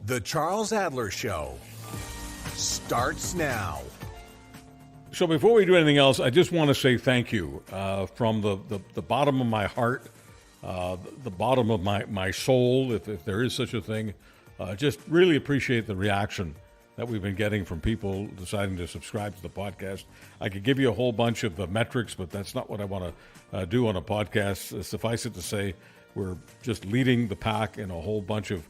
The Charles Adler Show starts now. So before we do anything else, I just want to say thank you from the bottom of my heart, the bottom of my soul, if there is such a thing. Just really appreciate the reaction that we've been getting from people deciding to subscribe to the podcast. I could give you a whole bunch of the metrics, but that's not what I want to do on a podcast. Suffice it to say, we're just leading the pack in a whole bunch of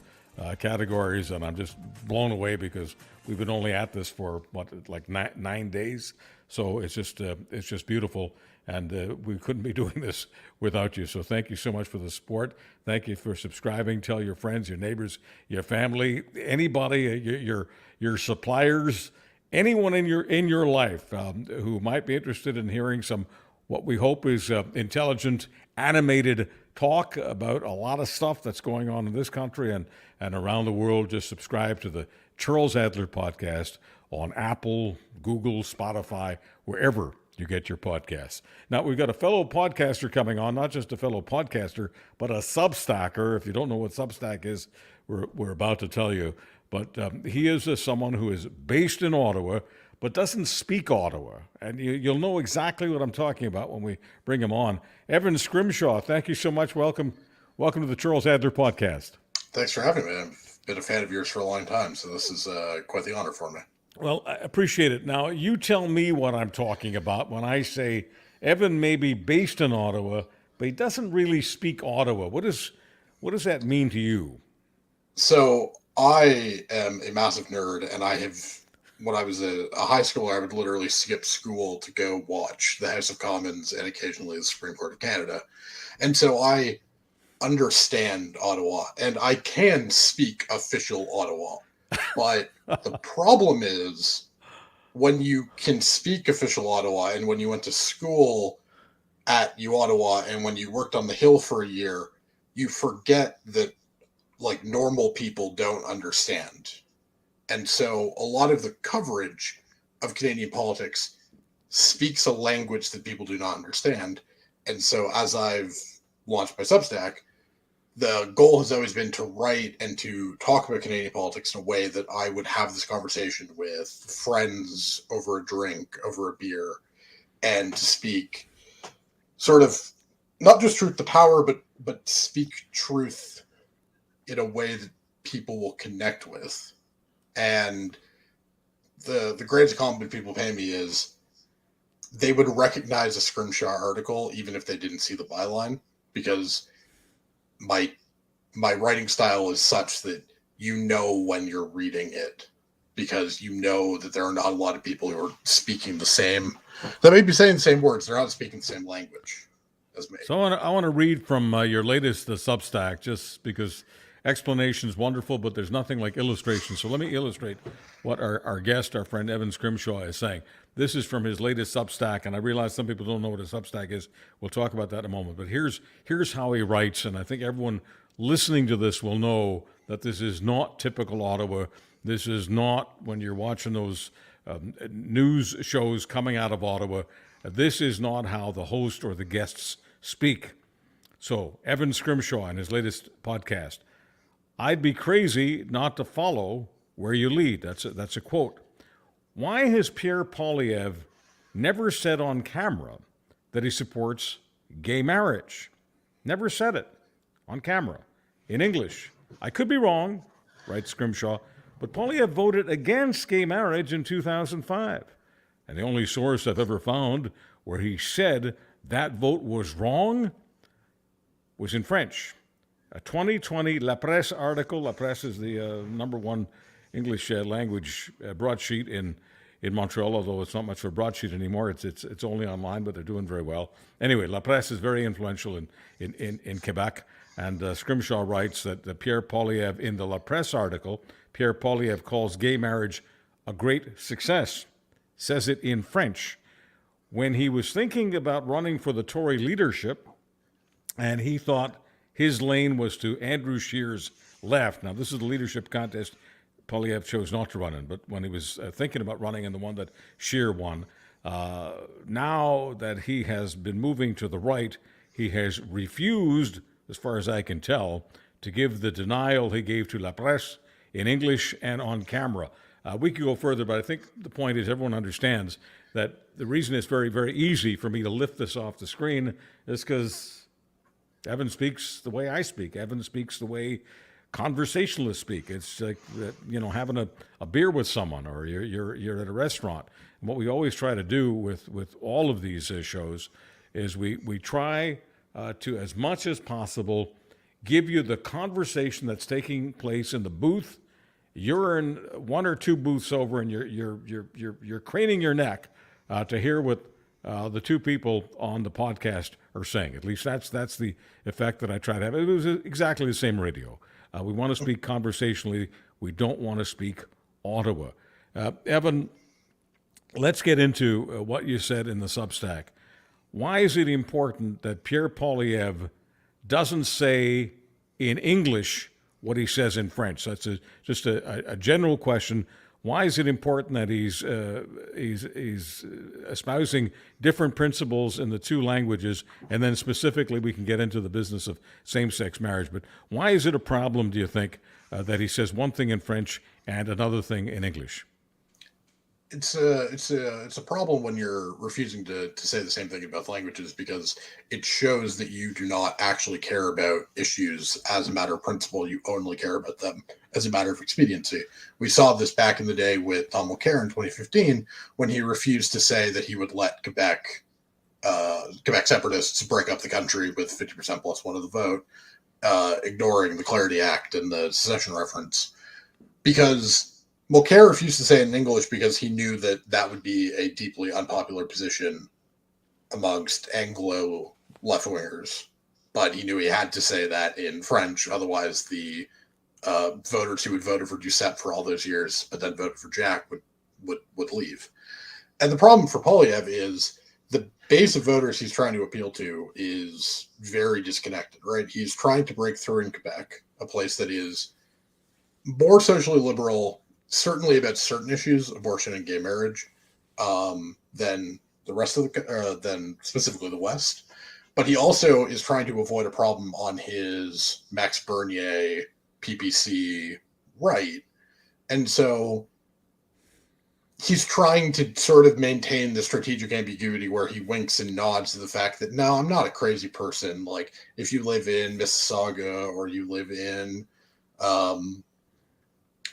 categories, and I'm just blown away because we've been only at this for like 9 days. So it's just beautiful, and we couldn't be doing this without you. So thank you so much for the support. Thank you for subscribing. Tell your friends, your neighbors, your family, anybody, your suppliers, anyone in your life who might be interested in hearing some what we hope is intelligent, animated talk about a lot of stuff that's going on in this country and around the world. Just subscribe to the Charles Adler podcast on Apple, Google, Spotify, wherever you get your podcasts. Now, we've got a fellow podcaster coming on, not just a fellow podcaster, but a Substacker. If you don't know what Substack is, we're about to tell you. But he is someone who is based in Ottawa, but doesn't speak Ottawa. And you'll know exactly what I'm talking about when we bring him on. Evan Scrimshaw, thank you so much. Welcome to the Charles Adler podcast. Thanks for having me. I've been a fan of yours for a long time, so this is quite the honor for me. Well, I appreciate it. Now, you tell me what I'm talking about when I say Evan may be based in Ottawa, but he doesn't really speak Ottawa. What does that mean to you? So I am a massive nerd, and when I was a high schooler, I would literally skip school to go watch the House of Commons and occasionally the Supreme Court of Canada. And so I understand Ottawa, and I can speak official Ottawa. But the problem is when you can speak official Ottawa, and when you went to school at U Ottawa, and when you worked on the Hill for a year, you forget that like normal people don't understand. And so a lot of the coverage of Canadian politics speaks a language that people do not understand. And so as I've launched my Substack, the goal has always been to write and to talk about Canadian politics in a way that I would have this conversation with friends over a drink, over a beer, and to speak sort of not just truth to power, but speak truth in a way that people will connect with. And the greatest compliment people pay me is they would recognize a Scrimshaw article even if they didn't see the byline, because my writing style is such that you know when you're reading it, because you know that there are not a lot of people who are speaking the same, that may be saying the same words, they're not speaking the same language as me. So I want to read from your latest Substack, just because explanation is wonderful, but there's nothing like illustration. So let me illustrate what our guest, our friend Evan Scrimshaw, is saying. This is from his latest Substack, and I realize some people don't know what a Substack is. We'll talk about that in a moment. But here's how he writes, and I think everyone listening to this will know that this is not typical Ottawa. This is not when you're watching those news shows coming out of Ottawa. This is not how the host or the guests speak. So Evan Scrimshaw in his latest podcast, "I'd be crazy not to follow where you lead." That's a quote. Why has Pierre Poilievre never said on camera that he supports gay marriage? Never said it on camera in English. I could be wrong, writes Scrimshaw, but Poilievre voted against gay marriage in 2005. And the only source I've ever found where he said that vote was wrong was in French. A 2020 La Presse article. La Presse is the number one English language broadsheet in Montreal, although it's not much of a broadsheet anymore. It's only online, but they're doing very well. Anyway, La Presse is very influential in Quebec, and Scrimshaw writes that Pierre Poilievre, in the La Presse article, Pierre Poilievre calls gay marriage a great success, says it in French. When he was thinking about running for the Tory leadership, and he thought his lane was to Andrew Scheer's left. Now, this is the leadership contest Poilievre chose not to run in, but when he was thinking about running in the one that Scheer won, now that he has been moving to the right, he has refused, as far as I can tell, to give the denial he gave to La Presse in English and on camera. We could go further, but I think the point is everyone understands that the reason it's very, very easy for me to lift this off the screen is because Evan speaks the way I speak. Evan speaks the way conversationalists speak. It's like, having a beer with someone, or you're at a restaurant. And what we always try to do with all of these shows is we try to, as much as possible, give you the conversation that's taking place in the booth. You're in one or two booths over, and you're craning your neck to hear what the two people on the podcast are saying. At least that's the effect that I try to have. It was exactly the same radio. We want to speak conversationally. We don't want to speak Ottawa. Evan, let's get into what you said in the Substack. Why is it important that Pierre Poilievre doesn't say in English what he says in French? So that's just a general question. Why is it important that he's espousing different principles in the two languages? And then specifically, we can get into the business of same-sex marriage. But why is it a problem, do you think, that he says one thing in French and another thing in English? It's a problem when you're refusing to say the same thing in both languages, because it shows that you do not actually care about issues as a matter of principle. You only care about them as a matter of expediency. We saw this back in the day with Tom Mulcair in 2015, when he refused to say that he would let Quebec separatists break up the country with 50% plus one of the vote, ignoring the Clarity Act and the secession reference, because Mulcair refused to say it in English because he knew that that would be a deeply unpopular position amongst Anglo left-wingers. But he knew he had to say that in French, otherwise the voters who had voted for Doucette for all those years, but then voted for Jack, would leave. And the problem for Poilievre is the base of voters he's trying to appeal to is very disconnected, right? He's trying to break through in Quebec, a place that is more socially liberal, certainly about certain issues, abortion and gay marriage, than the rest of than specifically the West. But he also is trying to avoid a problem on his Max Bernier PPC right. And so he's trying to sort of maintain the strategic ambiguity where he winks and nods to the fact that, no, I'm not a crazy person. Like, if you live in Mississauga or you live in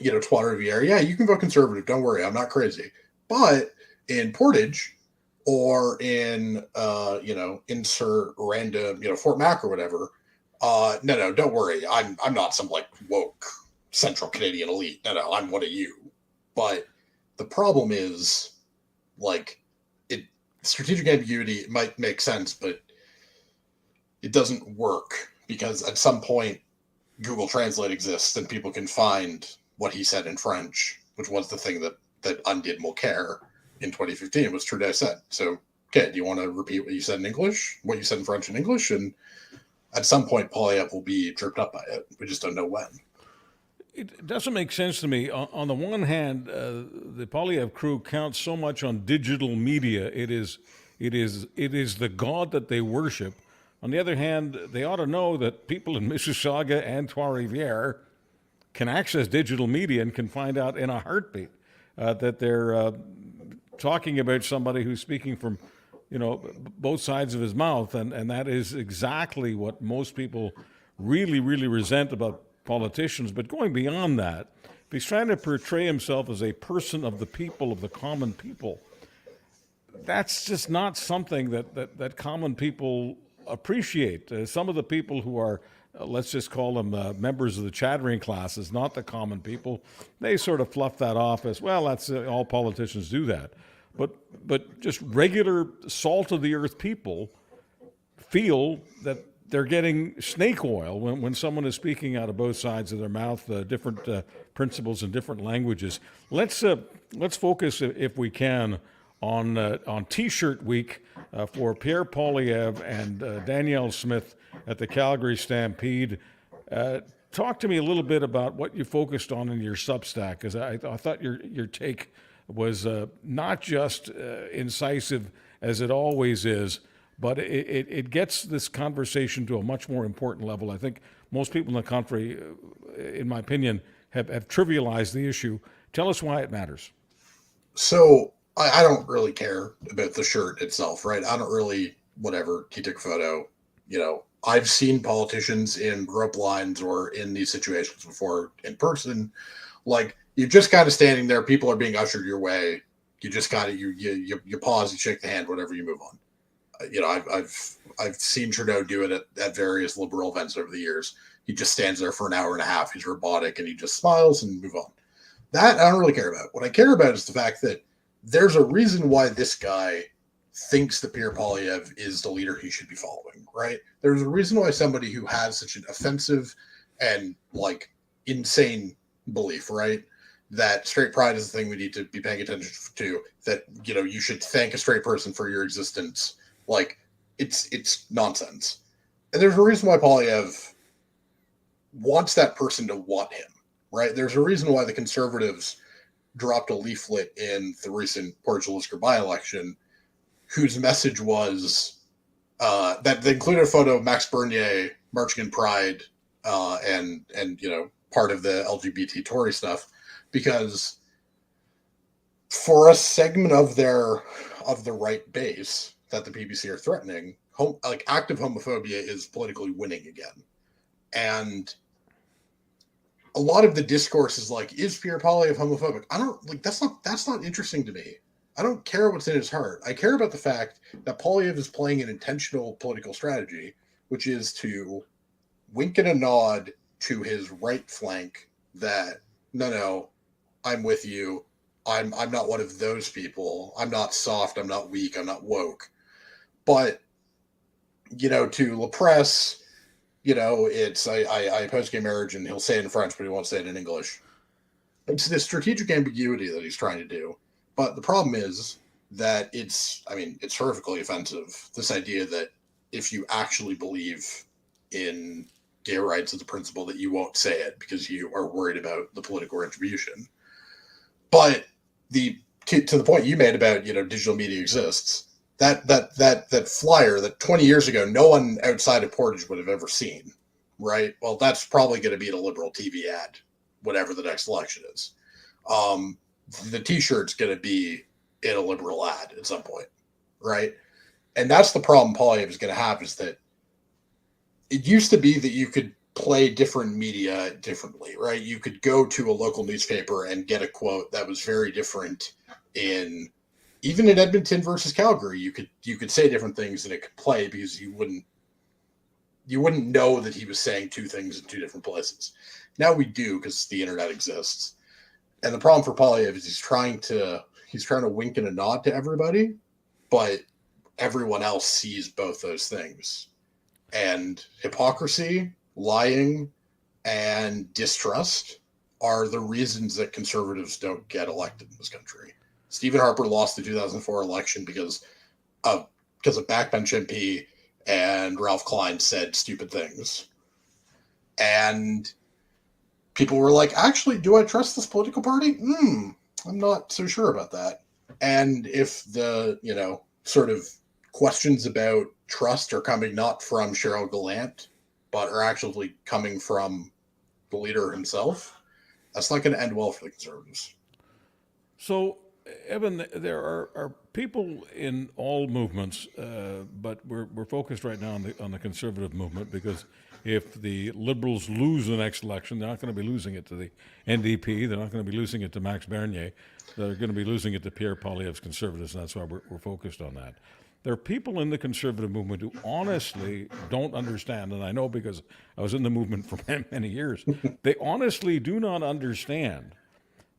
Trois-Rivières, yeah, you can vote conservative. Don't worry, I'm not crazy. But in Portage or in, insert random, Fort Mac or whatever, no, don't worry. I'm not some like woke central Canadian elite. No, I'm one of you. But the problem is, strategic ambiguity might make sense, but it doesn't work, because at some point Google Translate exists and people can find what he said in French, which was the thing that undid Mulcair in 2015, was Trudeau said. So, okay, do you want to repeat what you said in English, what you said in French and English? And at some point, Poilievre will be tripped up by it. We just don't know when. It doesn't make sense to me. On the one hand, the Poilievre crew counts so much on digital media. It is the god that they worship. On the other hand, they ought to know that people in Mississauga and Trois-Rivières can access digital media and can find out in a heartbeat that they're talking about somebody who's speaking from, both sides of his mouth. And that is exactly what most people really, really resent about politicians. But going beyond that, if he's trying to portray himself as a person of the people, of the common people, that's just not something that common people appreciate. Some of the people who are, let's just call them members of the chattering classes, not the common people, they sort of fluff that off as, well, that's all politicians do that. But just regular salt-of-the-earth people feel that they're getting snake oil when someone is speaking out of both sides of their mouth, different principles in different languages. Let's focus, if we can, on T-shirt week for Pierre Poilievre and Danielle Smith at the Calgary Stampede. Talk to me a little bit about what you focused on in your Substack, because I thought your take was not just incisive as it always is, but it gets this conversation to a much more important level. I think most people in the country, in my opinion, have trivialized the issue. Tell us why it matters. So I don't really care about the shirt itself, right? I don't really, whatever, he took a photo. I've seen politicians in rope lines or in these situations before in person. Like, you're just kind of standing there, people are being ushered your way. You just kind of, you pause, you shake the hand, whatever, you move on. I've seen Trudeau do it at various liberal events over the years. He just stands there for an hour and a half. He's robotic and he just smiles and move on. That I don't really care about. What I care about is the fact that there's a reason why this guy thinks that Pierre Poilievre is the leader he should be following, right? There's a reason why somebody who has such an offensive and like insane belief, right? That straight pride is the thing we need to be paying attention to, that, you should thank a straight person for your existence. Like, it's nonsense. And there's a reason why Poilievre wants that person to want him, right? There's a reason why the Conservatives dropped a leaflet in the recent Portugal by-election whose message was that they included a photo of Max Bernier marching in Pride and part of the LGBT Tory stuff, because for a segment of the right base that the PBC are threatening, active homophobia is politically winning again. And a lot of the discourse is like, is Pierre Poilievre homophobic? I don't like, that's not interesting to me. I don't care what's in his heart. I care about the fact that Poilievre is playing an intentional political strategy, which is to wink and a nod to his right flank that, no, I'm with you. I'm not one of those people. I'm not soft. I'm not weak. I'm not woke. But, to La Presse, it's I oppose gay marriage, and he'll say it in French, but he won't say it in English. It's this strategic ambiguity that he's trying to do. But the problem is that it's horrifically offensive. This idea that if you actually believe in gay rights as a principle, that you won't say it because you are worried about the political retribution. But to the point you made about, digital media exists, that flyer that 20 years ago no one outside of Portage would have ever seen, right? Well, that's probably going to be in a liberal TV ad, whatever the next election is. The T-shirt's going to be in a liberal ad at some point, right? And that's the problem Poilievre is going to have, is that it used to be that you could play different media differently, right? You could go to a local newspaper and get a quote that was very different even in Edmonton versus Calgary. You could say different things and it could play because you wouldn't know that he was saying two things in two different places. Now we do, because the internet exists. And the problem for Poilievre is he's trying to wink and a nod to everybody, but everyone else sees both those things. And hypocrisy, lying, and distrust are the reasons that Conservatives don't get elected in this country. Stephen Harper lost the 2004 election because of backbench MP and Ralph Klein said stupid things. And people were like, actually, do I trust this political party? I'm not so sure about that. And if the, sort of questions about trust are coming not from Cheryl Gallant, but are actually coming from the leader himself, that's not going to end well for the Conservatives. So, Evan, there are people in all movements, but we're focused right now on the Conservative movement, because if the Liberals lose the next election, they're not going to be losing it to the NDP. They're not going to be losing it to Max Bernier. They're going to be losing it to Pierre Poilievre's Conservatives, and that's why we're focused on that. There are people in the Conservative movement who honestly don't understand, and I know because I was in the movement for many years, they honestly do not understand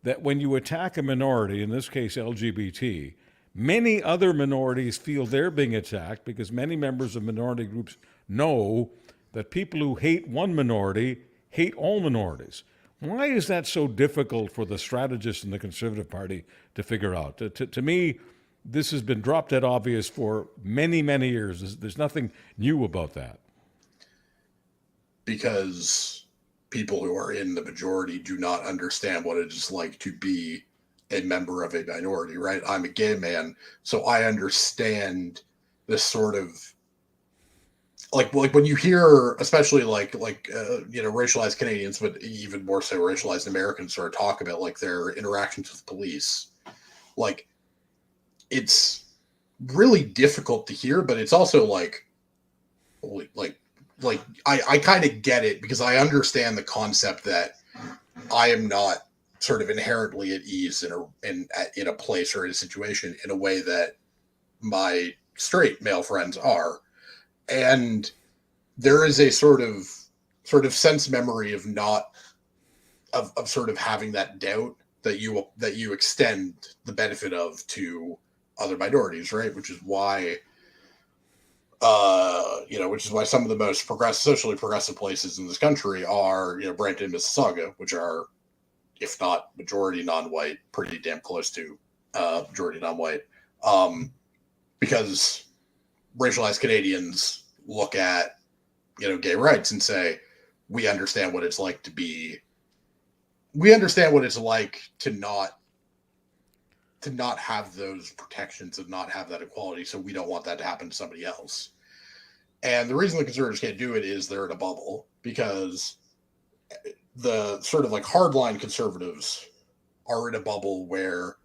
that when you attack a minority, in this case LGBT, many other minorities feel they're being attacked, because many members of minority groups know that people who hate one minority hate all minorities. Why is that so difficult for the strategists in the Conservative Party to figure out? To me, this has been drop dead obvious for many, many years. There's nothing new about that. Because people who are in the majority do not understand what it is like to be a member of a minority, right? I'm a gay man, so I understand this sort of like when you hear, especially racialized Canadians, but even more so racialized Americans, sort of talk about like their interactions with police, like it's really difficult to hear, but it's also like I kind of get it, because I understand the concept that I am not sort of inherently at ease in a place or in a situation in a way that my straight male friends are. And there is a sort of sense memory of not of sort of having that doubt that you extend the benefit of to other minorities, right? Which is why which is why some of the most socially progressive places in this country are, Brampton and Mississauga, which are, if not majority non-white, pretty damn close to majority non-white, because racialized Canadians look at, gay rights and say, we understand what it's like to not have those protections and not have that equality, so we don't want that to happen to somebody else. And the reason the conservatives can't do it is they're in a bubble, because the sort of like hardline conservatives are in a bubble where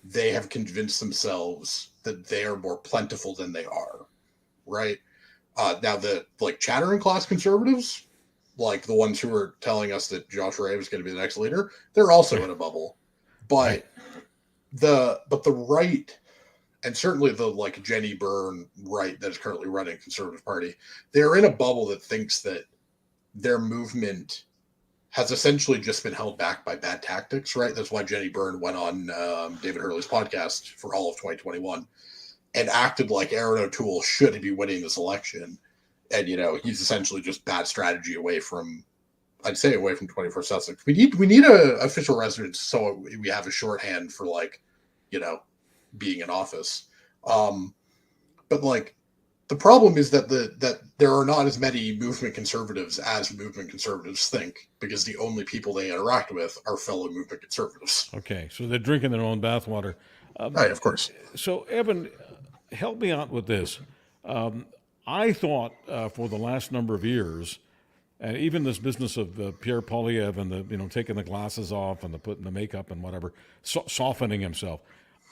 they have convinced themselves that they are more plentiful than they are, right? Now the like chattering class conservatives, like the ones who are telling us that Josh Ray was going to be the next leader, they're also in a bubble. But the right, and certainly the like Jenny Byrne right that is currently running Conservative Party, they're in a bubble that thinks that their movement has essentially just been held back by bad tactics, right? That's why Jenny Byrne went on David Hurley's podcast for all of 2021 and acted like Aaron O'Toole should be winning this election. And, he's essentially just bad strategy away from 21st Sussex. We need a official residence so we have a shorthand for like, being in office. But like, the problem is that that there are not as many movement conservatives as movement conservatives think, because the only people they interact with are fellow movement conservatives. Okay, so they're drinking their own bathwater. Right, of course. So, Evan, help me out with this. I thought for the last number of years, and even this business of Pierre Poilievre and the taking the glasses off and putting the makeup and whatever, softening himself.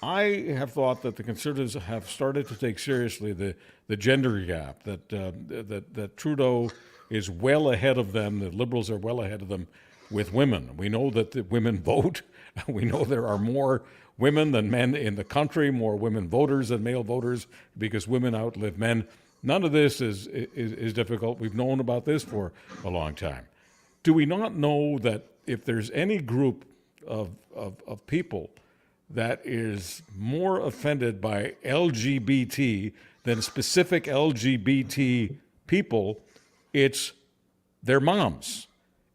I have thought that the Conservatives have started to take seriously the gender gap, that Trudeau is well ahead of them, the Liberals are well ahead of them with women. We know that the women vote. We know there are more women than men in the country, more women voters than male voters, because women outlive men. None of this is difficult. We've known about this for a long time. Do we not know that if there's any group of people that is more offended by LGBT than specific LGBT people, it's their moms,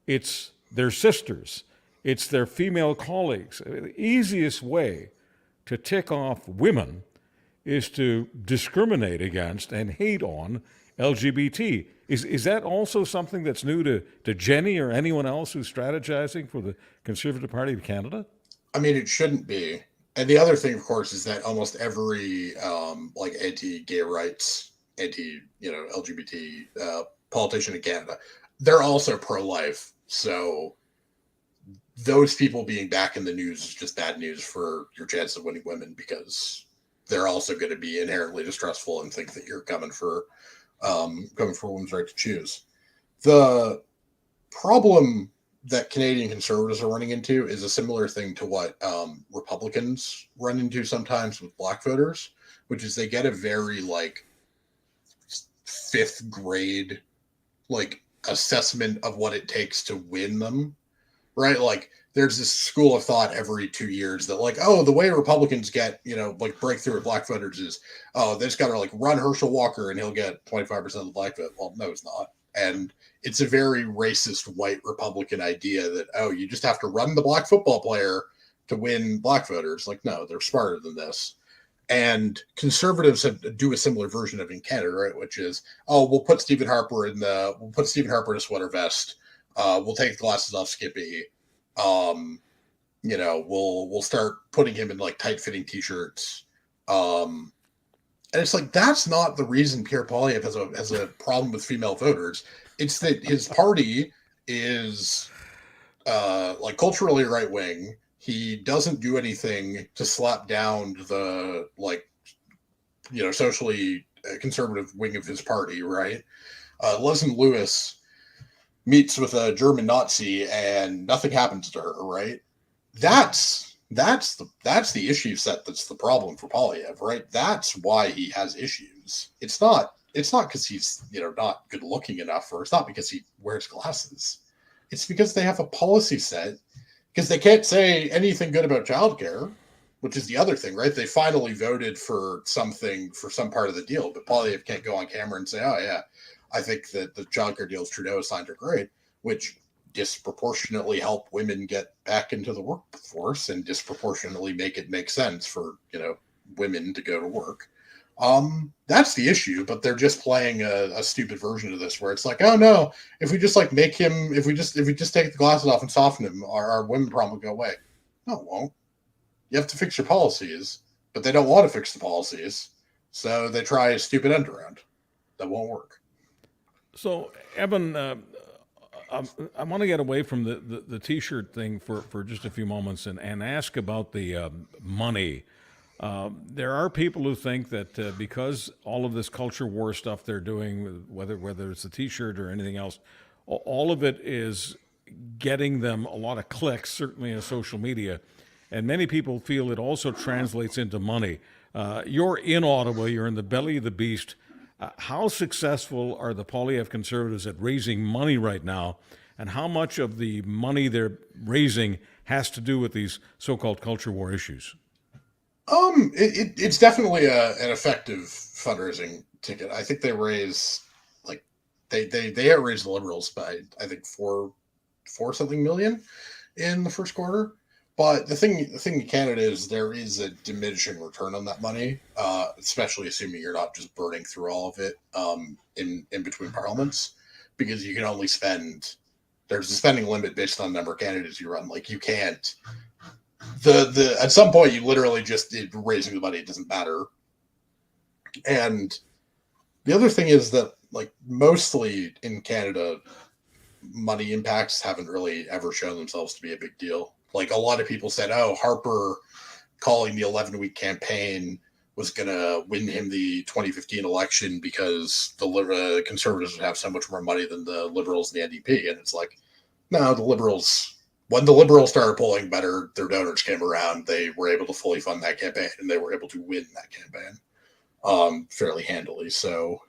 it's their sisters, it's their female colleagues? The easiest way to tick off women is to discriminate against and hate on LGBT. Is that also something that's new to Jenny or anyone else who's strategizing for the Conservative Party of Canada? I mean, it shouldn't be. And the other thing, of course, is that almost every like anti-gay rights, LGBT politician in Canada, they're also pro-life. So those people being back in the news is just bad news for your chance of winning women, because they're also going to be inherently distrustful and think that you're coming for women's right to choose. The problem that Canadian Conservatives are running into is a similar thing to what Republicans run into sometimes with Black voters, which is they get a very like fifth grade like assessment of what it takes to win them, right? Like there's this school of thought every 2 years that like, oh, the way Republicans get, like breakthrough with Black voters is, oh, they just got to like run Herschel Walker and he'll get 25% of the Black vote. Well, no, it's not. And it's a very racist white Republican idea that, oh, you just have to run the Black football player to win Black voters. Like, no, they're smarter than this. And conservatives do a similar version of it in Canada, right? Which is, oh, we'll put Stephen Harper in a sweater vest. We'll take the glasses off Skippy. We'll start putting him in like tight fitting t-shirts. And it's like, that's not the reason Pierre Poilievre has a problem with female voters. It's that his party is like culturally right wing. He doesn't do anything to slap down the socially conservative wing of his party, right? Leslie Lewis meets with a German Nazi and nothing happens to her, right? That's the issue set that's the problem for Poilievre, right? That's why he has issues. It's not because he's not good looking enough, or it's not because he wears glasses. It's because they have a policy set, because they can't say anything good about childcare, which is the other thing, right? They finally voted for something for some part of the deal, but Poilievre can't go on camera and say, "Oh yeah, I think that the childcare deals Trudeau signed are great," which disproportionately help women get back into the workforce and disproportionately make it make sense for women to go to work. That's the issue, but they're just playing a stupid version of this where it's like, oh no, if we just make him, if we just take the glasses off and soften him, our women problem will go away. No, it won't. You have to fix your policies, but they don't want to fix the policies, so they try a stupid end around that won't work. So, Evan, I want to get away from the T-shirt thing for just a few moments and ask about the money. There are people who think that because all of this culture war stuff they're doing, whether it's the T-shirt or anything else, all of it is getting them a lot of clicks, certainly in social media. And many people feel it also translates into money. You're in Ottawa, you're in the belly of the beast. How successful are the Poilievre Conservatives at raising money right now? And how much of the money they're raising has to do with these so-called culture war issues? It's definitely an effective fundraising ticket. I think they raise they outraised the Liberals by I think four something million in the first quarter. But the thing in Canada is there is a diminishing return on that money, especially assuming you're not just burning through all of it in between parliaments, because you can only spend. There's a spending limit based on the number of candidates you run. Like you can't. At some point you literally just raising the money. It doesn't matter. And the other thing is that mostly in Canada, money impacts haven't really ever shown themselves to be a big deal. Like a lot of people said, oh, Harper calling the 11-week campaign was going to win him the 2015 election because the Conservatives would have so much more money than the Liberals and the NDP. And it's like, no, when the Liberals started polling better, their donors came around, they were able to fully fund that campaign and they were able to win that campaign fairly handily. So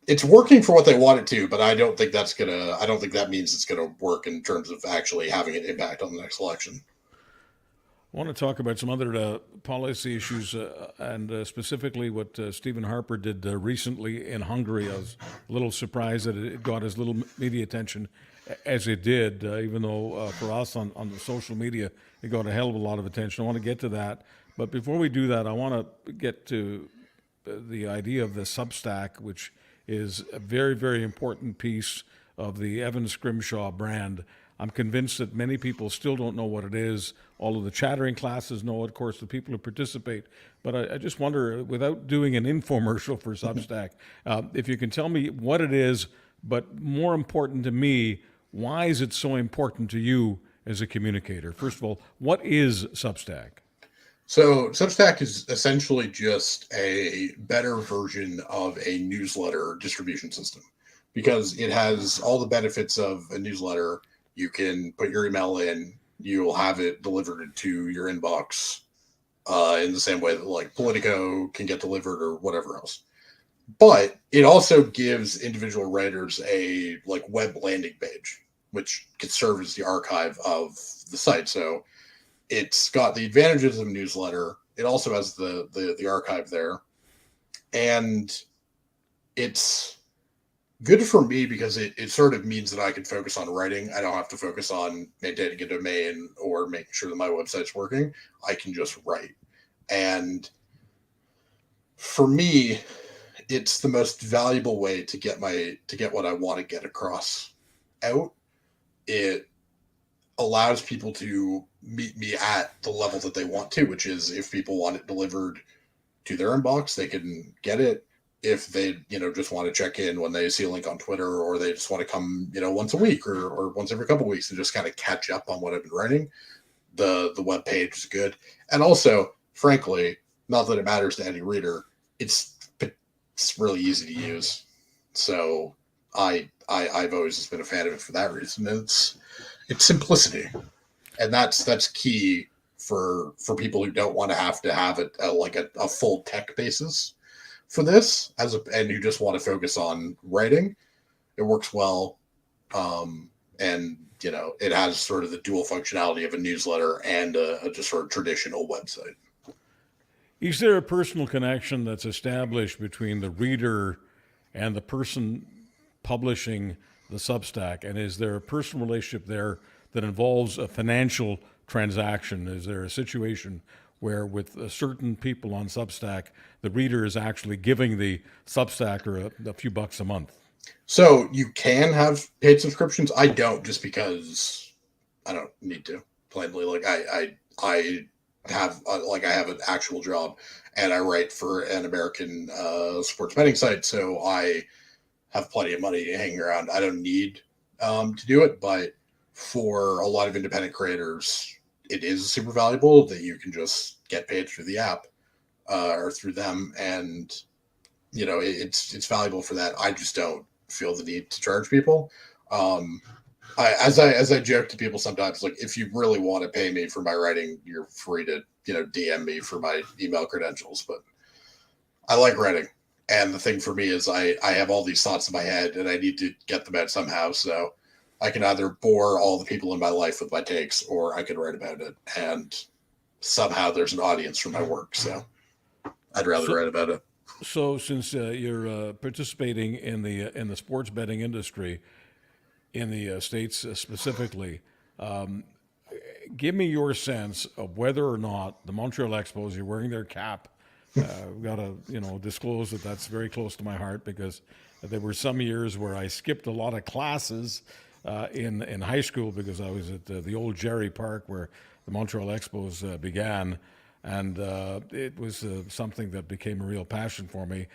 it's working for what they want it to, but I don't think that means it's gonna work in terms of actually having an impact on the next election. I want to talk about some other policy issues and specifically what Stephen Harper did recently in Hungary. I was a little surprised that it got as little media attention as it did, even though for us on the social media, it got a hell of a lot of attention. I want to get to that. But before we do that, I want to get to the idea of the Substack, which is a very, very important piece of the Evan Scrimshaw brand. I'm convinced that many people still don't know what it is. All of the chattering classes know it, of course, the people who participate. But I just wonder, without doing an infomercial for Substack, if you can tell me what it is, but more important to me, why is it so important to you as a communicator? First of all, what is Substack? So Substack is essentially just a better version of a newsletter distribution system because it has all the benefits of a newsletter. You can put your email in, you'll have it delivered to your inbox in the same way that Politico can get delivered or whatever else. But it also gives individual writers a web landing page, which can serve as the archive of the site. So it's got the advantages of a newsletter. It also has the archive there. And it's good for me because it sort of means that I can focus on writing. I don't have to focus on maintaining a domain or making sure that my website's working. I can just write. And for me, it's the most valuable way to get what I want to get across out. allows people to meet me at the level that they want to, which is if people want it delivered to their inbox, they can get it. If they, just want to check in when they see a link on Twitter, or they just want to come, once a week or once every couple of weeks and just kind of catch up on what I've been writing, the web page is good. And also, frankly, not that it matters to any reader, it's really easy to use. So I've always just been a fan of it for that reason. It's simplicity, and that's key for people who don't want to have it like a full tech basis for this, and who just want to focus on writing. It works well, and it has sort of the dual functionality of a newsletter and a just sort of traditional website. Is there a personal connection that's established between the reader and the person publishing the Substack? And is there a personal relationship there that involves a financial transaction? Is there a situation where with certain people on Substack, the reader is actually giving the Substacker a few bucks a month? So you can have paid subscriptions. I don't, just because I don't need to. Plainly, like I have I have an actual job, and I write for an American sports betting site, so I have plenty of money hanging around. I don't need to do it, but for a lot of independent creators, it is super valuable that you can just get paid through the app or through them, and it's valuable for that. I just don't feel the need to charge people. As I joke to people sometimes, like, if you really want to pay me for my writing, you're free to DM me for my email credentials. But I like writing, and the thing for me is I have all these thoughts in my head, and I need to get them out somehow. So I can either bore all the people in my life with my takes, or I can write about it, and somehow there's an audience for my work. So I'd rather write about it. So since you're participating in the sports betting industry in the States specifically, give me your sense of whether or not the Montreal Expos, you're wearing their cap. We've got to disclose that that's very close to my heart, because there were some years where I skipped a lot of classes in high school because I was at the old Jerry Park where the Montreal Expos began. And it was something that became a real passion for me.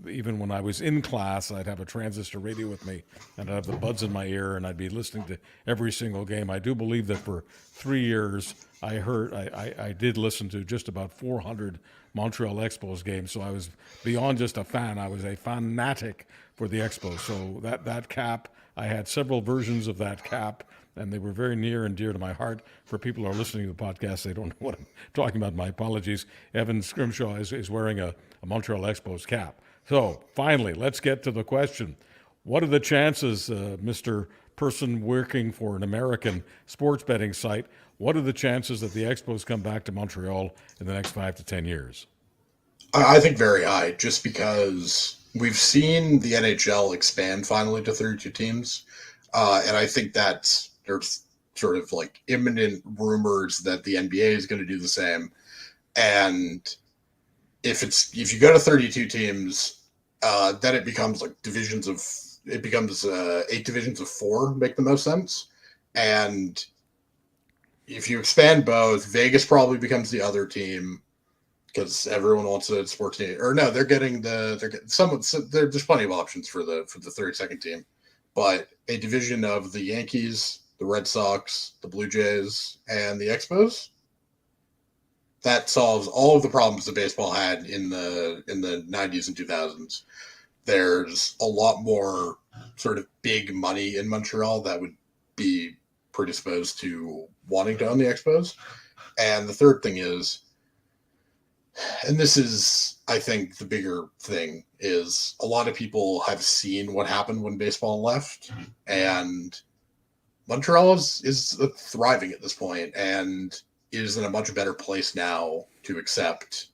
Even when I was in class, I'd have a transistor radio with me, and I'd have the buds in my ear, and I'd be listening to every single game. I do believe that for 3 years, I did listen to just about 400 Montreal Expos games. So I was beyond just a fan. I was a fanatic for the Expos. So that cap, I had several versions of that cap, and they were very near and dear to my heart. For people who are listening to the podcast, they don't know what I'm talking about. My apologies. Evan Scrimshaw is wearing a Montreal Expos cap. So finally, let's get to the question. What are the chances, Mr. Person working for an American sports betting site, what are the chances that the Expos come back to Montreal in the next 5 to 10 years? I think very high, just because we've seen the NHL expand finally to 32 teams. And I think that there's sort of like imminent rumors that the NBA is going to do the same. And if you go to 32 teams, then it becomes like 8 divisions of 4 make the most sense. And if you expand both, Vegas probably becomes the other team, because everyone wants a sports team. Or no, there's plenty of options for the 32nd team. But a division of the Yankees, the Red Sox, the Blue Jays, and the Expos, that solves all of the problems that baseball had in the 90s and 2000s. There's a lot more sort of big money in Montreal that would be predisposed to wanting to own the Expos. And the third thing is, and this is, I think, the bigger thing, is a lot of people have seen what happened when baseball left, and Montreal is thriving at this point and is in a much better place now to accept.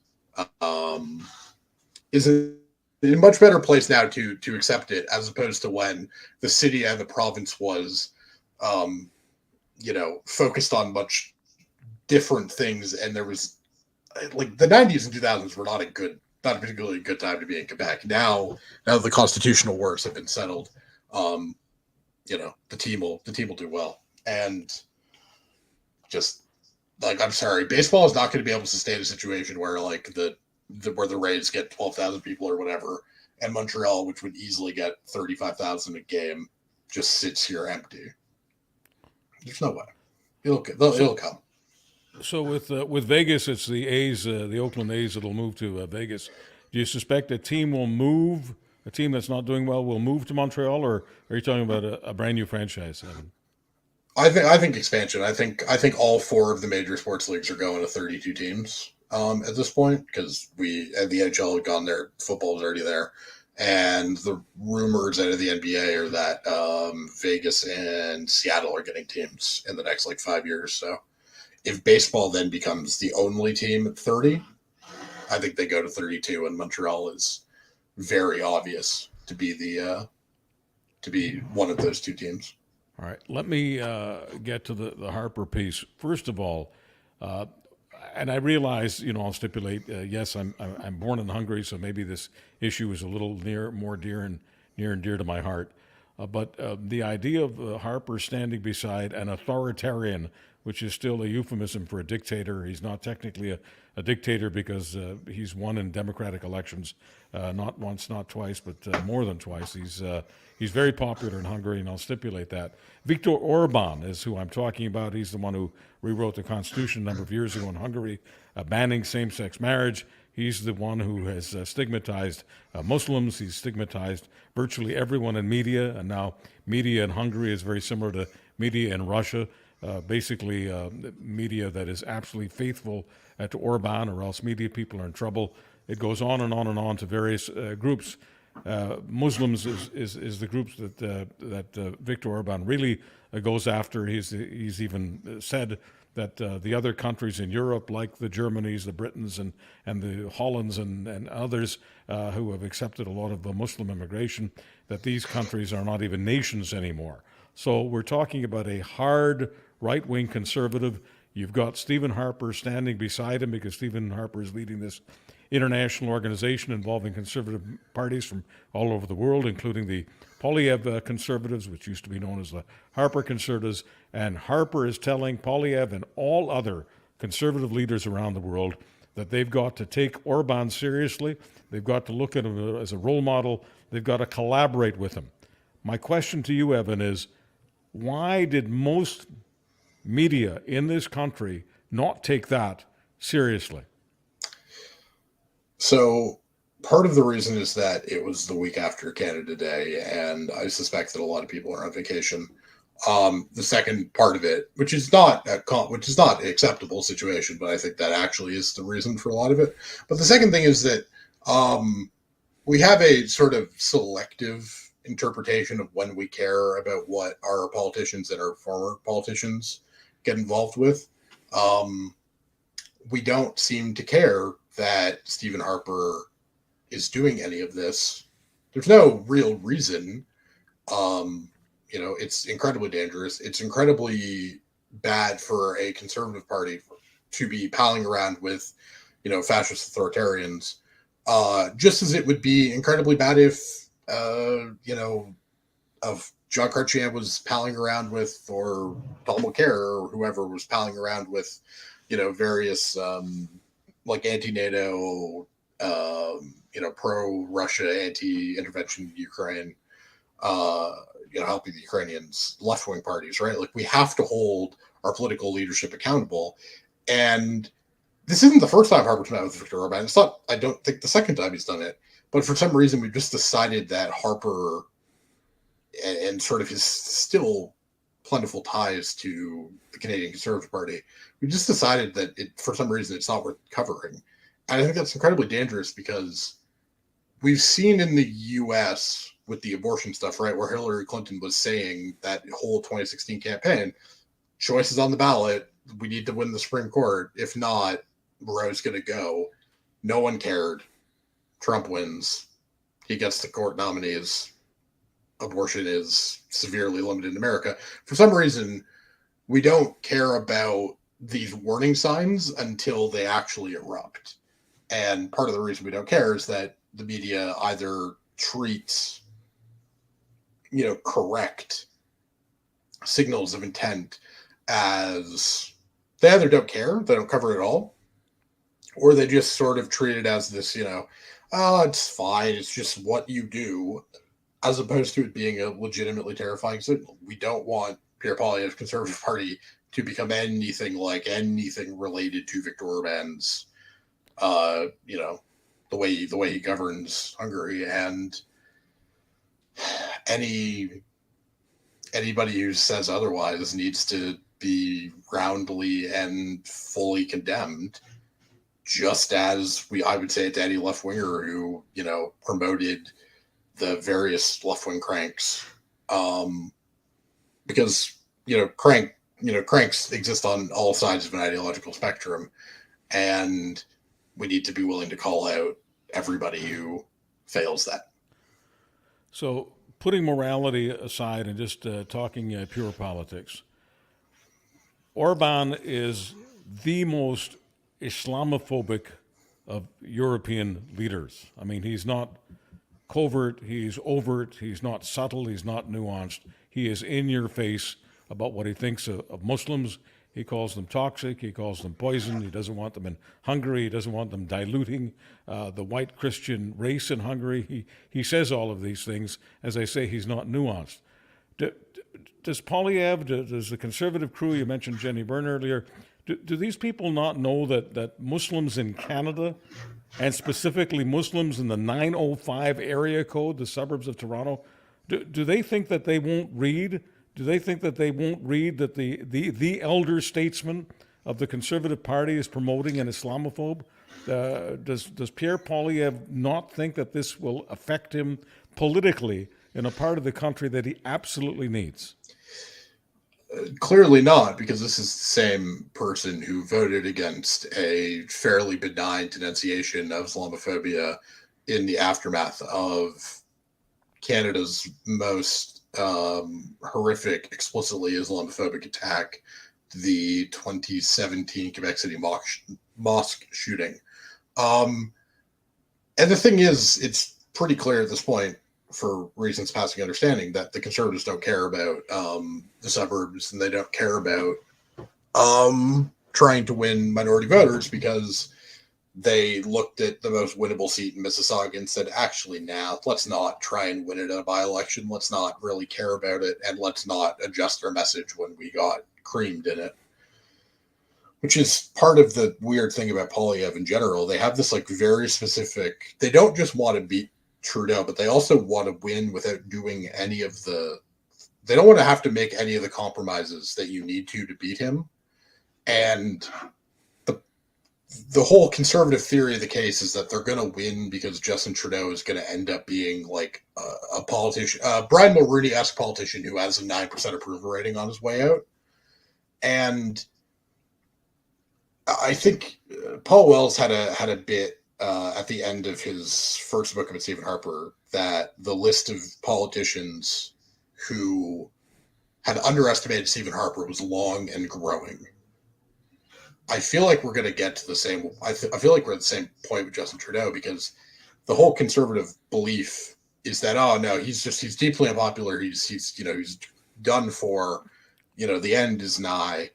Is in a much better place now to accept it, as opposed to when the city and the province was, focused on much different things, and there was, like, the 90s and 2000s were not a particularly good time to be in Quebec. Now the constitutional wars have been settled, the team will do well. And just like, I'm sorry, baseball is not going to be able to sustain a situation where like where the Rays get 12,000 people or whatever, and Montreal, which would easily get 35,000 a game, just sits here empty. There's no way. It'll come. So with Vegas, it's the A's, the Oakland A's that'll move to Vegas. Do you suspect a team that's not doing well will move to Montreal, or are you talking about a brand new franchise, Evan? I think expansion. I think all four of the major sports leagues are going to 32 teams at this point, because the NHL had gone there, football is already there, and the rumors out of the NBA are that Vegas and Seattle are getting teams in the next like 5 years. So if baseball then becomes the only team at 30, I think they go to 32, and Montreal is very obvious to be one of those two teams. All right, let me get to the Harper piece. First of all, and I realize, I'll stipulate, yes, I'm born in Hungary, so maybe this issue is a little near and dear to my heart. But the idea of Harper standing beside an authoritarian, which is still a euphemism for a dictator. He's not technically a dictator because he's won in democratic elections, not once, not twice, but more than twice. He's very popular in Hungary, and I'll stipulate that. Viktor Orban is who I'm talking about. He's the one who rewrote the constitution a number of years ago in Hungary, banning same-sex marriage. He's the one who has stigmatized Muslims. He's stigmatized virtually everyone in media, and now media in Hungary is very similar to media in Russia. Basically, media that is absolutely faithful to Orban, or else media people are in trouble. It goes on and on and on to various groups. Muslims is the groups that Viktor Orban really goes after. He's even said that the other countries in Europe, like the Germanys, the Britons, and the Hollands and others who have accepted a lot of Muslim immigration, that these countries are not even nations anymore. So we're talking about a hard right-wing conservative. You've got Stephen Harper standing beside him, because Stephen Harper is leading this international organization involving conservative parties from all over the world, including the Poilievre conservatives, which used to be known as the Harper conservatives. And Harper is telling Poilievre and all other conservative leaders around the world that they've got to take Orban seriously. They've got to look at him as a role model. They've got to collaborate with him. My question to you, Evan, is why did most media in this country not take that seriously? So part of the reason is that it was the week after Canada Day, and I suspect that a lot of people are on vacation. The second part of it, which is not an acceptable situation, but I think that actually is the reason for a lot of it. But the second thing is that we have a sort of selective interpretation of when we care about what our politicians and our former politicians get involved with. We don't seem to care that Stephen Harper is doing any of this. There's no real reason. It's incredibly dangerous. It's incredibly bad for a conservative party to be palling around with, fascist authoritarians, just as it would be incredibly bad if, of John Chrétien was palling around with, or Paul Mulcair or whoever was palling around with, various like anti-NATO, pro-Russia, anti-intervention in Ukraine, helping the Ukrainians, left-wing parties, right? Like, we have to hold our political leadership accountable. And this isn't the first time Harper's met with Viktor Orban. It's not, I don't think, the second time he's done it. But for some reason, we've just decided that Harper and sort of his still plentiful ties to the Canadian Conservative Party, we just decided that for some reason it's not worth covering. And I think that's incredibly dangerous, because we've seen in the US with the abortion stuff, right, where Hillary Clinton was saying that whole 2016 campaign, choice is on the ballot, we need to win the Supreme Court. If not, Roe's going to go. No one cared. Trump wins. He gets the court nominees. Abortion is severely limited in America. For some reason, we don't care about these warning signs until they actually erupt. And part of the reason we don't care is that the media either treats, correct signals of intent as they either don't care, they don't cover it at all, or they just sort of treat it as this, oh, it's fine, it's just what you do, as opposed to it being a legitimately terrifying signal. We don't want Pierre Poilievre's Conservative Party to become anything like anything related to Viktor Orban's, the way he governs Hungary, and anybody who says otherwise needs to be roundly and fully condemned, just as I would say to any left winger who, promoted the various left wing cranks, because, cranks exist on all sides of an ideological spectrum, and we need to be willing to call out everybody who fails that. So, putting morality aside and just talking pure politics, Orban is the most Islamophobic of European leaders. I mean, he's not covert, he's overt, he's not subtle, he's not nuanced. He is in your face about what he thinks of Muslims. He calls them toxic, he calls them poison, he doesn't want them in Hungary, he doesn't want them diluting the white Christian race in Hungary. He says all of these things. As I say, he's not nuanced. Does Poilievre, does the Conservative crew, you mentioned Jenny Byrne earlier, do these people not know that Muslims in Canada, and specifically Muslims in the 905 area code, the suburbs of Toronto, do they think that they won't read? Do they think that they won't read that the elder statesman of the Conservative Party is promoting an Islamophobe? Does Pierre Poilievre not think that this will affect him politically in a part of the country that he absolutely needs? Clearly not, because this is the same person who voted against a fairly benign denunciation of Islamophobia in the aftermath of Canada's most horrific, explicitly Islamophobic attack, the 2017 Quebec City mosque shooting. And the thing is, it's pretty clear at this point, for reasons passing understanding, that the Conservatives don't care about the suburbs, and they don't care about trying to win minority voters, because they looked at the most winnable seat in Mississauga and said, actually, let's not try and win it in a by-election. Let's not really care about it, and let's not adjust our message when we got creamed in it. Which is part of the weird thing about Poilievre in general. They have this very specific, they don't just want to beat Trudeau, but they also want to win without doing any of they don't want to have to make any of the compromises that you need to beat him. And the whole Conservative theory of the case is that they're going to win because Justin Trudeau is going to end up being a politician, Brian Mulroney-esque politician who has a 9% approval rating on his way out. And I think Paul Wells had a bit at the end of his first book about Stephen Harper, that the list of politicians who had underestimated Stephen Harper was long and growing. I feel like we're going to get to the same. I feel like we're at the same point with Justin Trudeau, because the whole Conservative belief is that, oh no, he's deeply unpopular. He's done for. The end is nigh.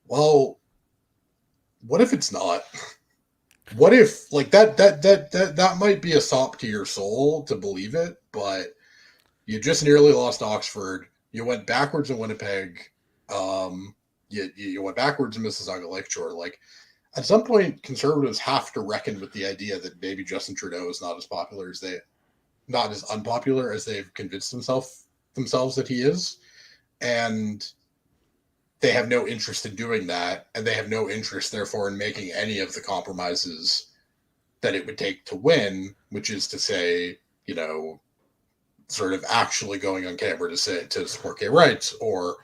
Well, what if it's not? What if that might be a sop to your soul to believe it, but you just nearly lost Oxford. You went backwards in Winnipeg. You went backwards in Mississauga Lakeshore. At some point, Conservatives have to reckon with the idea that maybe Justin Trudeau is not as unpopular as they've convinced themselves that he is, and they have no interest in doing that, and they have no interest, therefore, in making any of the compromises that it would take to win, which is to say, sort of actually going on camera to support gay rights, or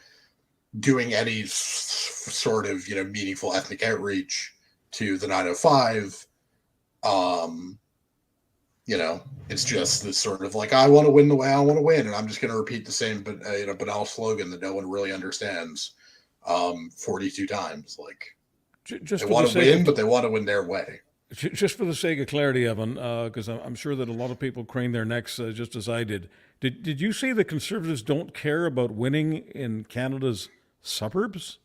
doing any sort of meaningful ethnic outreach to the 905. It's just this sort of I want to win the way I want to win, and I'm just going to repeat the same banal slogan that no one really understands 42 times. Just they want to win, but they want to win their way. Just for the sake of clarity, Evan, because I'm sure that a lot of people crane their necks just as I did. Did you say the Conservatives don't care about winning in Canada's suburbs?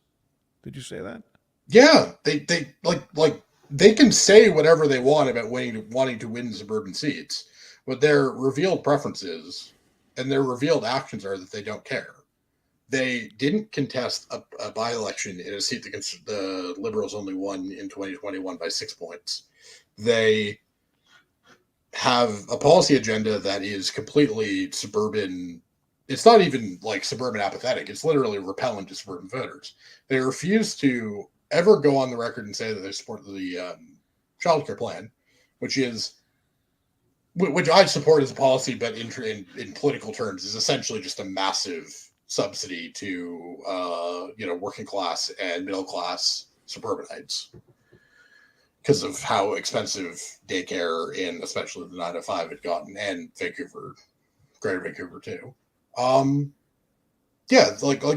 Did you say that? Yeah, they like they can say whatever they want about wanting to win suburban seats, but their revealed preferences and their revealed actions are that they don't care. They didn't contest a by-election in a seat that the Liberals only won in 2021 by 6 points. They have a policy agenda that is completely suburban. It's not even like suburban apathetic. It's literally repellent to suburban voters. They refuse to ever go on the record and say that they support the childcare plan, which I support as a policy, but in political terms is essentially just a massive subsidy to working class and middle class suburbanites because of how expensive daycare in especially the 905 had gotten, and Greater Vancouver too. Like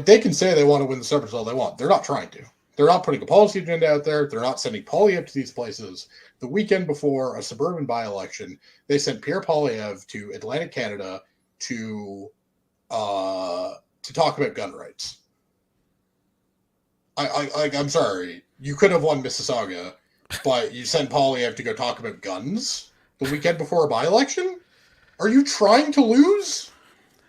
they can say they want to win the suburbs all they want. They're not trying to. They're not putting a policy agenda out there. They're not sending Poilievre to these places. The weekend before a suburban by-election, they sent Pierre Poilievre to Atlantic Canada to talk about gun rights. I'm sorry. You could have won Mississauga, but you sent Poilievre to go talk about guns the weekend before a by-election? Are you trying to lose?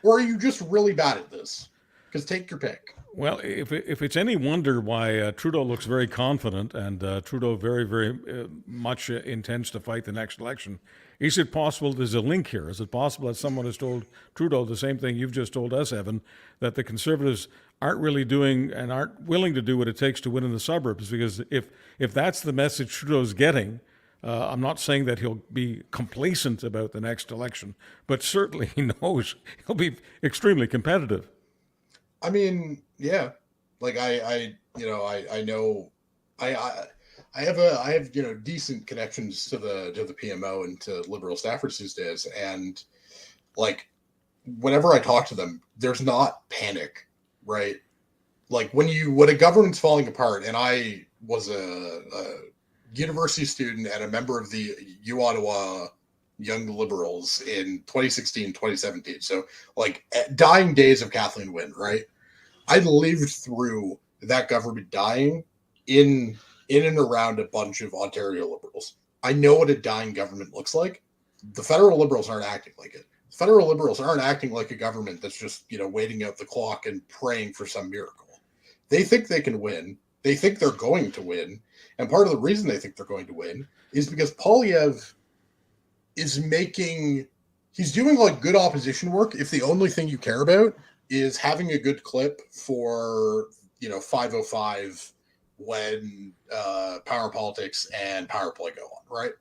Or are you just really bad at this? Because take your pick. Well, if it's any wonder why Trudeau looks very confident and Trudeau very, very much intends to fight the next election, is it possible there's a link here? Is it possible that someone has told Trudeau the same thing you've just told us, Evan, that the Conservatives aren't really doing and aren't willing to do what it takes to win in the suburbs? Because if that's the message Trudeau's getting, I'm not saying that he'll be complacent about the next election, but certainly he knows he'll be extremely competitive. I mean, yeah, like I know, I have decent connections to the PMO and to Liberal staffers these days, and like whenever I talk to them, there's not panic, right? Like when a government's falling apart, and I was a university student and a member of the Ottawa Young Liberals in 2016, 2017. So like dying days of Kathleen Wynne, right? I lived through that government dying in and around a bunch of Ontario Liberals. I know what a dying government looks like. The federal Liberals aren't acting like it. The federal Liberals aren't acting like a government that's just, waiting out the clock and praying for some miracle. They think they can win. They think they're going to win. And part of the reason they think they're going to win is because Poilievre he's doing like good opposition work if the only thing you care about is having a good clip for 505 when power politics and power play go on, right?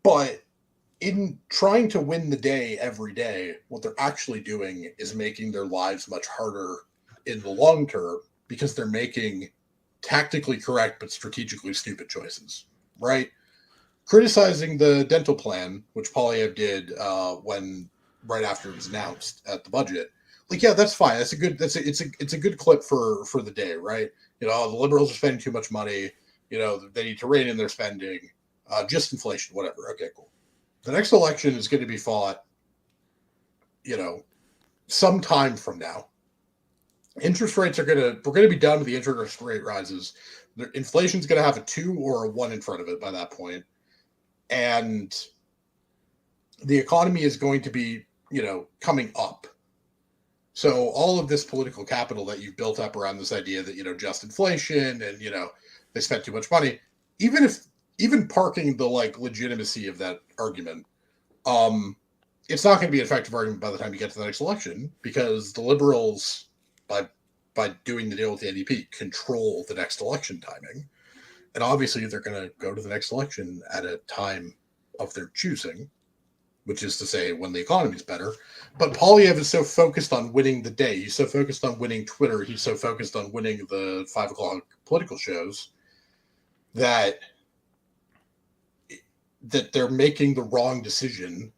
But in trying to win the day every day, what they're actually doing is making their lives much harder in the long term because they're making tactically correct but strategically stupid choices, right? Criticizing the dental plan, which Poilievre did right after it was announced at the budget. Like, yeah, that's fine. It's a good clip for the day, right? The Liberals are spending too much money. They need to rein in their spending. Just inflation, whatever. Okay, cool. The next election is going to be fought, some time from now. Interest rates we're going to be done with the interest rate rises. Inflation's going to have a 2 or a 1 in front of it by that point. And the economy is going to be, coming up. So all of this political capital that you've built up around this idea that, just inflation and, they spent too much money, even parking the like legitimacy of that argument, it's not going to be an effective argument by the time you get to the next election because the Liberals, by doing the deal with the NDP, control the next election timing. And obviously they're going to go to the next election at a time of their choosing, which is to say when the economy is better. But Poilievre is so focused on winning the day. He's so focused on winning Twitter. He's so focused on winning the 5 o'clock political shows that they're making the wrong decision.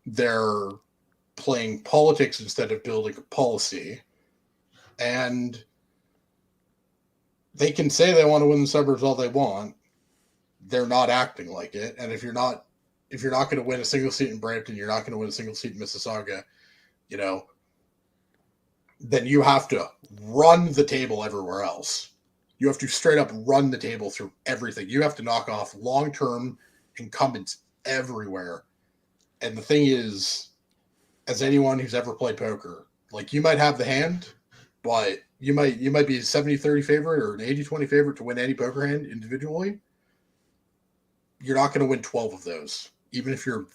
They're playing politics instead of building a policy. And they can say they want to win the suburbs all they want, they're not acting like it. And if you're not going to win a single seat in Brampton, you're not going to win a single seat in Mississauga, you know, then you have to run the table everywhere else. You have to straight up run the table through everything. You have to knock off long-term incumbents everywhere. And the thing is, as anyone who's ever played poker, like, you might have the hand, but you might be a 70-30 favorite or an 80-20 favorite to win any poker hand individually. You're not going to win 12 of those. Even if you're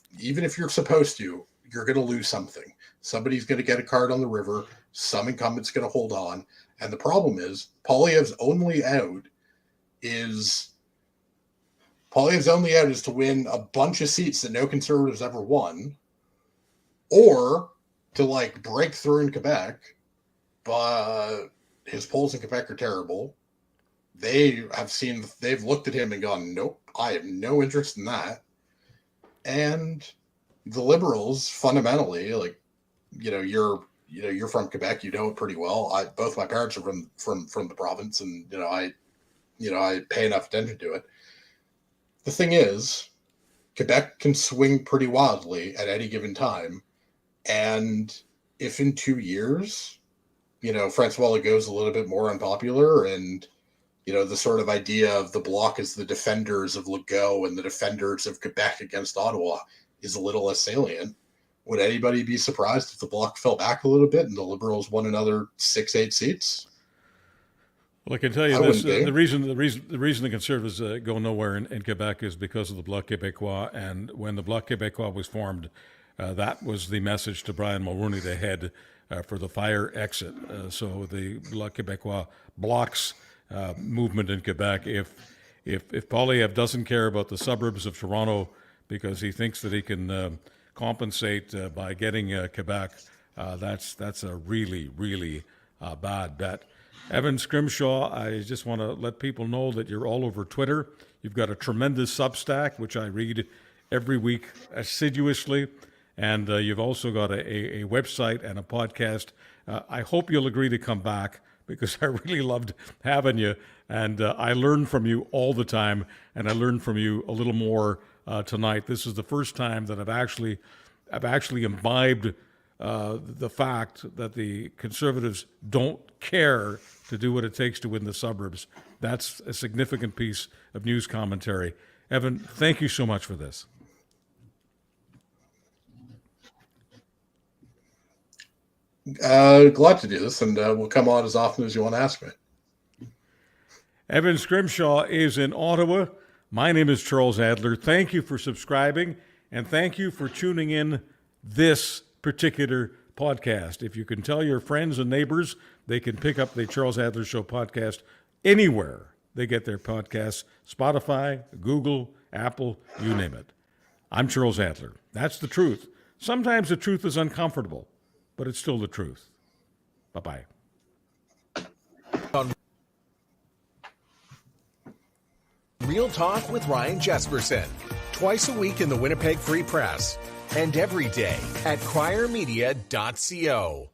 supposed to, you're going to lose something. Somebody's going to get a card on the river. Some incumbent's going to hold on. And the problem is, Poilievre's only out is to win a bunch of seats that no Conservatives ever won, or to, like, break through in Quebec. But his polls in Quebec are terrible. They've looked at him and gone, nope, I have no interest in that. And the Liberals, fundamentally, like, you're from Quebec, you know it pretty well. Both my parents are from the province, and I pay enough attention to it. The thing is, Quebec can swing pretty wildly at any given time, and if in 2 years, Francois Legault's a little bit more unpopular, and the sort of idea of the Bloc as the defenders of Legault and the defenders of Quebec against Ottawa is a little less salient. Would anybody be surprised if the Bloc fell back a little bit and the Liberals won another 6-8 seats? Well, I can tell you this: the reason the Conservatives go nowhere in Quebec is because of the Bloc Québécois. And when the Bloc Québécois was formed, that was the message to Brian Mulroney to head for the fire exit. So the Bloc Québécois blocks movement in Quebec. If Poilievre doesn't care about the suburbs of Toronto because he thinks that he can compensate by getting Quebec, that's a really, really bad bet. Evan Scrimshaw, I just want to let people know that you're all over Twitter. You've got a tremendous Substack, which I read every week assiduously, and you've also got a website and a podcast. I hope you'll agree to come back, because I really loved having you, and I learn from you all the time, and I learned from you a little more tonight. This is the first time that I've actually imbibed the fact that the Conservatives don't care to do what it takes to win the suburbs. That's a significant piece of news commentary. Evan, thank you so much for this. Glad to do this, and we'll come on as often as you want to ask me. Evan Scrimshaw is in Ottawa. My name is Charles Adler. Thank you for subscribing, and thank you for tuning in this particular podcast. If you can tell your friends and neighbors, they can pick up the Charles Adler Show podcast anywhere they get their podcasts: Spotify, Google, Apple, you name it. I'm Charles Adler. That's the truth. Sometimes the truth is uncomfortable, but it's still the truth. Bye-bye. Real Talk with Ryan Jesperson. Twice a week in the Winnipeg Free Press. And every day at criermedia.co.